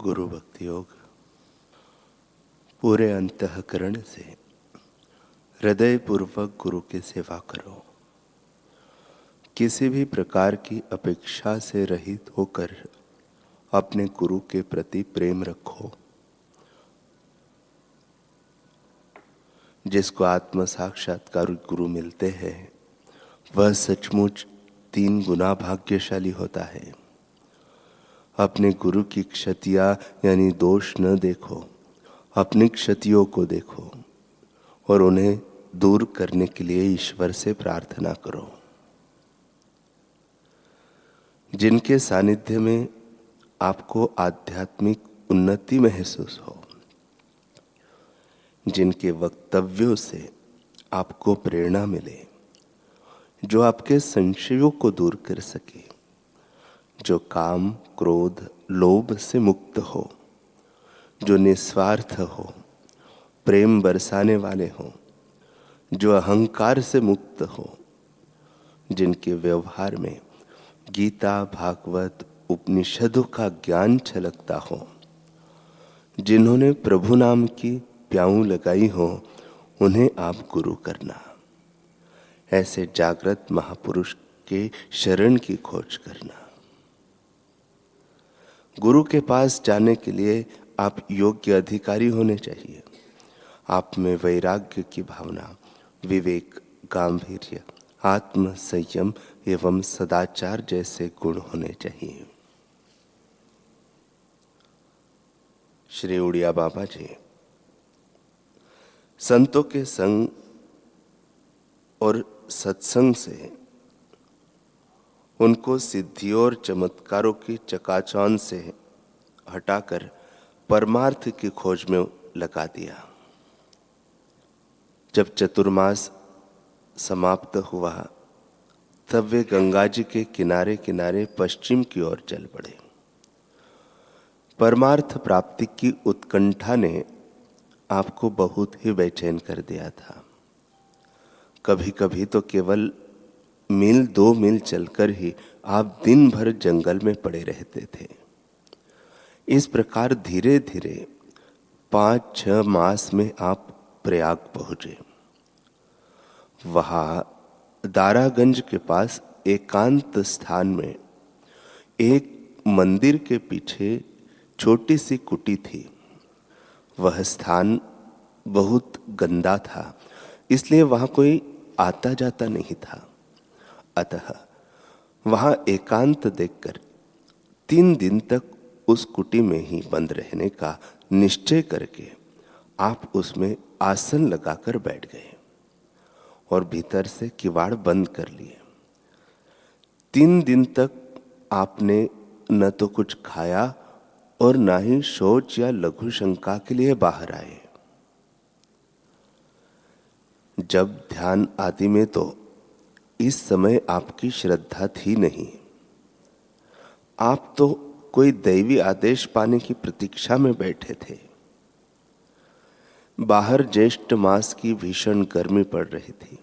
गुरु भक्ति योग। पूरे अंतःकरण से हृदय पूर्वक गुरु की सेवा करो। किसी भी प्रकार की अपेक्षा से रहित होकर अपने गुरु के प्रति प्रेम रखो। जिसको आत्म साक्षात्कार गुरु मिलते हैं वह सचमुच 3 गुना भाग्यशाली होता है। अपने गुरु की क्षतियां यानी दोष न देखो, अपनी क्षतियों को देखो और उन्हें दूर करने के लिए ईश्वर से प्रार्थना करो। जिनके सानिध्य में आपको आध्यात्मिक उन्नति महसूस हो, जिनके वक्तव्यों से आपको प्रेरणा मिले, जो आपके संशयों को दूर कर सके, जो काम, क्रोध, लोभ से मुक्त हो, जो निस्वार्थ हो, प्रेम बरसाने वाले हो, जो अहंकार से मुक्त हो, जिनके व्यवहार में गीता, भागवत, उपनिषदों का ज्ञान छलकता हो, जिन्होंने प्रभु नाम की प्याऊ लगाई हो, उन्हें आप गुरु करना। ऐसे जागृत महापुरुष के शरण की खोज करना। गुरु के पास जाने के लिए आप योग्य अधिकारी होने चाहिए। आप में वैराग्य की भावना, विवेक, गांभीर्य, आत्म संयम एवं सदाचार जैसे गुण होने चाहिए। श्री उड़िया बाबा जी संतों के संग और सत्संग से उनको सिद्धियों और चमत्कारों की चकाचौंध से हटाकर परमार्थ की खोज में लगा दिया। जब चतुर्मास समाप्त हुआ तब वे गंगा जी के किनारे किनारे पश्चिम की ओर चल पड़े। परमार्थ प्राप्ति की उत्कंठा ने आपको बहुत ही बेचैन कर दिया था। कभी कभी तो केवल मील 2 मील चलकर ही आप दिन भर जंगल में पड़े रहते थे। इस प्रकार धीरे धीरे 5-6 मास में आप प्रयाग पहुंचे। वहां दारागंज के पास एकांत स्थान में एक मंदिर के पीछे छोटी सी कुटी थी। वह स्थान बहुत गंदा था, इसलिए वहां कोई आता जाता नहीं था। अतः वहां एकांत देखकर 3 दिन तक उस कुटी में ही बंद रहने का निश्चय करके आप उसमें आसन लगाकर बैठ गए और भीतर से किवाड़ बंद कर लिए। 3 दिन तक आपने न तो कुछ खाया और न ही शौच या लघु शंका के लिए बाहर आए। जब ध्यान आदि में तो इस समय आपकी श्रद्धा थी नहीं। आप तो कोई दैवी आदेश पाने की प्रतीक्षा में बैठे थे। बाहर ज्येष्ठ मास की भीषण गर्मी पड़ रही थी,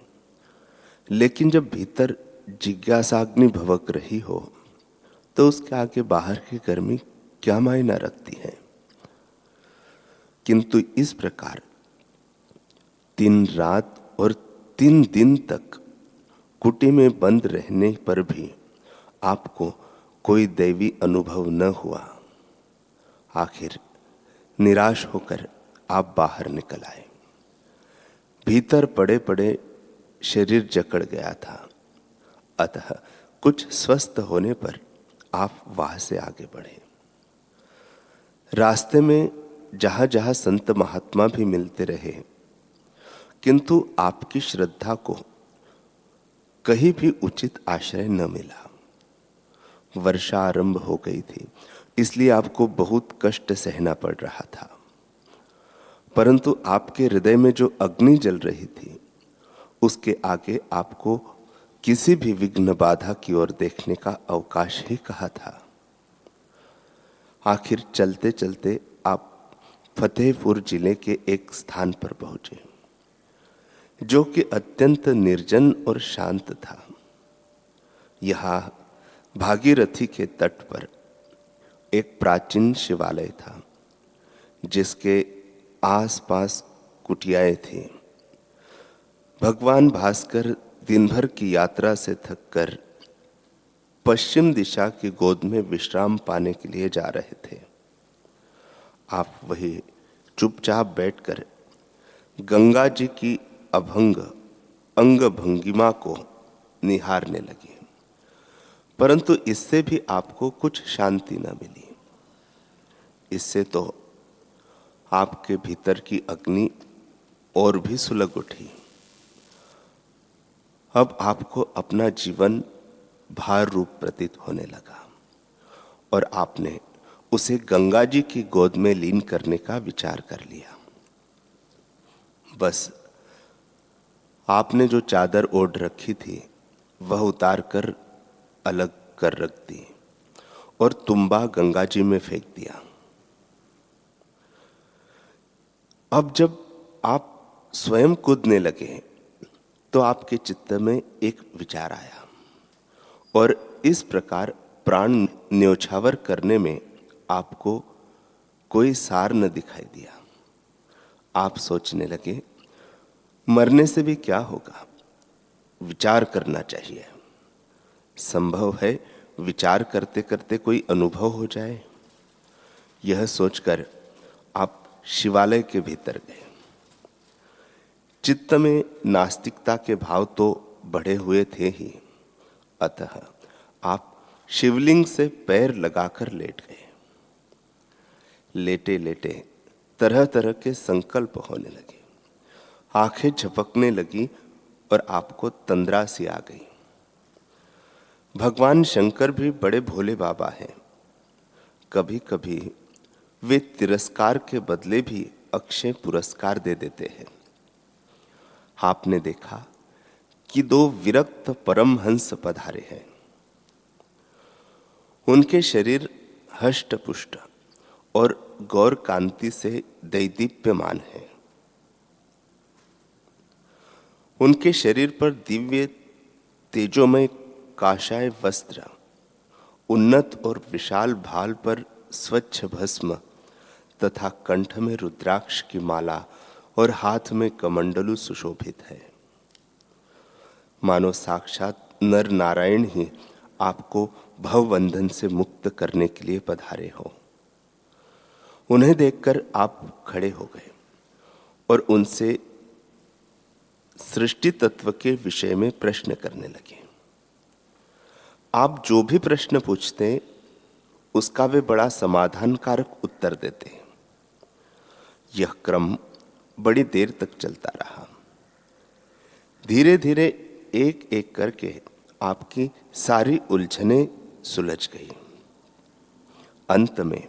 लेकिन जब भीतर जिज्ञासाग्नि भभक रही हो तो उसके आगे बाहर की गर्मी क्या मायना रखती है। किंतु इस प्रकार 3 रात और 3 दिन तक कुटी में बंद रहने पर भी आपको कोई दैवी अनुभव न हुआ। आखिर निराश होकर आप बाहर निकल आए। भीतर पड़े पड़े शरीर जकड़ गया था। अतः कुछ स्वस्थ होने पर आप वहां से आगे बढ़े। रास्ते में जहां जहां संत महात्मा भी मिलते रहे, किंतु आपकी श्रद्धा को कहीं भी उचित आश्रय न मिला। वर्षा आरंभ हो गई थी, इसलिए आपको बहुत कष्ट सहना पड़ रहा था। परंतु आपके हृदय में जो अग्नि जल रही थी, उसके आगे आपको किसी भी विघ्न बाधा की ओर देखने का अवकाश ही कहाँ था। आखिर चलते चलते आप फतेहपुर जिले के एक स्थान पर पहुंचे, जो कि अत्यंत निर्जन और शांत था। यहाँ भागीरथी के तट पर एक प्राचीन शिवालय था जिसके आसपास कुटियाएं थी। भगवान भास्कर दिन भर की यात्रा से थककर पश्चिम दिशा की गोद में विश्राम पाने के लिए जा रहे थे। आप वही चुपचाप बैठकर गंगा जी की अभंग अंग भंगिमा को निहारने लगे, परंतु इससे भी आपको कुछ शांति न मिली। इससे तो आपके भीतर की अग्नि और भी सुलग उठी। अब आपको अपना जीवन भार रूप प्रतीत होने लगा और आपने उसे गंगा जी की गोद में लीन करने का विचार कर लिया। बस आपने जो चादर ओढ़ रखी थी वह उतार कर अलग कर रख दी और तुम्बा गंगा जी में फेंक दिया। अब जब आप स्वयं कूदने लगे तो आपके चित्त में एक विचार आया और इस प्रकार प्राण न्योछावर करने में आपको कोई सार न दिखाई दिया। आप सोचने लगे, मरने से भी क्या होगा, विचार करना चाहिए। संभव है विचार करते करते कोई अनुभव हो जाए। यह सोचकर आप शिवालय के भीतर गए। चित्त में नास्तिकता के भाव तो बढ़े हुए थे ही, अतः आप शिवलिंग से पैर लगाकर लेट गए। लेटे लेटे तरह तरह के संकल्प होने लगे, आंखें झपकने लगी और आपको तंद्रा सी आ गई। भगवान शंकर भी बड़े भोले बाबा हैं। कभी कभी वे तिरस्कार के बदले भी अक्षय पुरस्कार दे देते हैं। आपने देखा कि 2 विरक्त परमहंस पधारे हैं। उनके शरीर हष्ट पुष्ट और गौर कांति से दैदीप्यमान है। उनके शरीर पर दिव्य तेजोमय काशाय वस्त्र, उन्नत और विशाल भाल पर स्वच्छ भस्म तथा कंठ में रुद्राक्ष की माला और हाथ में कमंडलु सुशोभित है। मानो साक्षात नर नारायण ही आपको भवबंधन से मुक्त करने के लिए पधारे हो। उन्हें देखकर आप खड़े हो गए और उनसे सृष्टि तत्व के विषय में प्रश्न करने लगे। आप जो भी प्रश्न पूछते उसका वे बड़ा समाधानकारक उत्तर देते। यह क्रम बड़ी देर तक चलता रहा। धीरे धीरे एक एक करके आपकी सारी उलझनें सुलझ गई। अंत में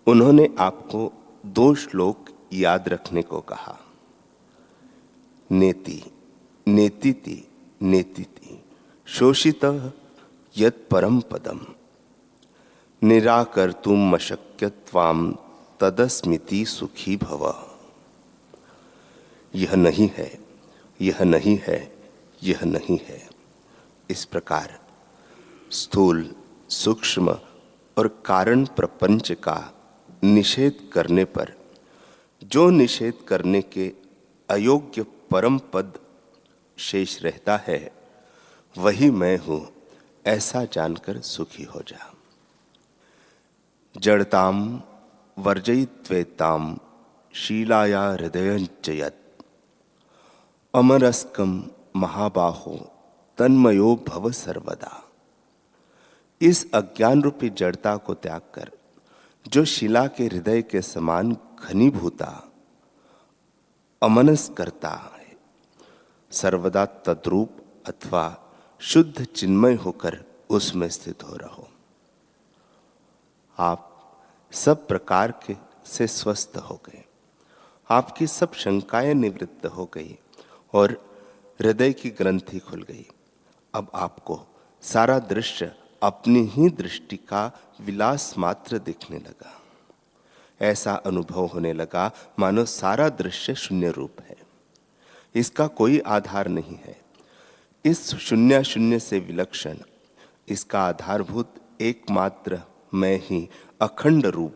उन्होंने आपको 2 श्लोक याद रखने को कहा। नेति नेतिति नेतिति शोषितः यत् परम पदम निराकर्तुम अशक्यत्वाम तदस्मिति सुखी भव। यह नहीं है, यह नहीं है, यह नहीं है। इस प्रकार स्थूल, सूक्ष्म और कारण प्रपंच का निषेध करने पर जो निषेध करने के अयोग्य परम पद शेष रहता है वही मैं हूं, ऐसा जानकर सुखी हो जा। जड़ताम वर्जयित्वेताम शीलाया हृदयञ्च अमरस्कम महाबाहो तन्मयो भव सर्वदा। इस अज्ञान रूपी जड़ता को त्याग कर जो शिला के हृदय के समान घनीभूता अमनस करता है, सर्वदा तद्रूप अथवा शुद्ध चिन्मय होकर उसमें स्थित हो रहो। आप सब प्रकार के से स्वस्थ हो गए। आपकी सब शंकाएं निवृत्त हो गई और हृदय की ग्रंथि खुल गई। अब आपको सारा दृश्य अपनी ही दृष्टि का विलास मात्र दिखने लगा। ऐसा अनुभव होने लगा मानो सारा दृश्य शून्य रूप है, इसका कोई आधार नहीं है। इस शून्य शून्य से विलक्षण इसका आधारभूत एकमात्र मैं ही अखंड रूप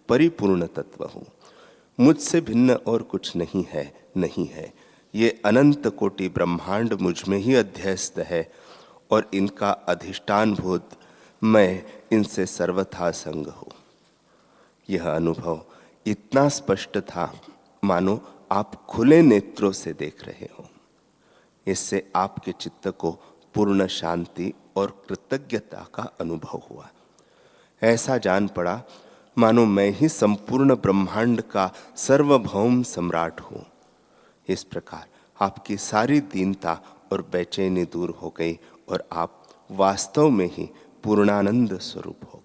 परिपूर्ण तत्व हूँ। मुझसे भिन्न और कुछ नहीं है, नहीं है। ये अनंत कोटि ब्रह्मांड मुझ में ही अध्यस्त है और इनका अधिष्ठानभूत मैं इनसे सर्वथा संग हूँ। यह अनुभव इतना स्पष्ट था मानो आप खुले नेत्रों से देख रहे हो। इससे आपके चित्त को पूर्ण शांति और कृतज्ञता का अनुभव हुआ। ऐसा जान पड़ा मानो मैं ही संपूर्ण ब्रह्मांड का सर्वभौम सम्राट हूँ। इस प्रकार आपकी सारी दीनता और बेचैनी दूर हो गई और आप वास्तव में ही पूर्णानंद स्वरूप हो।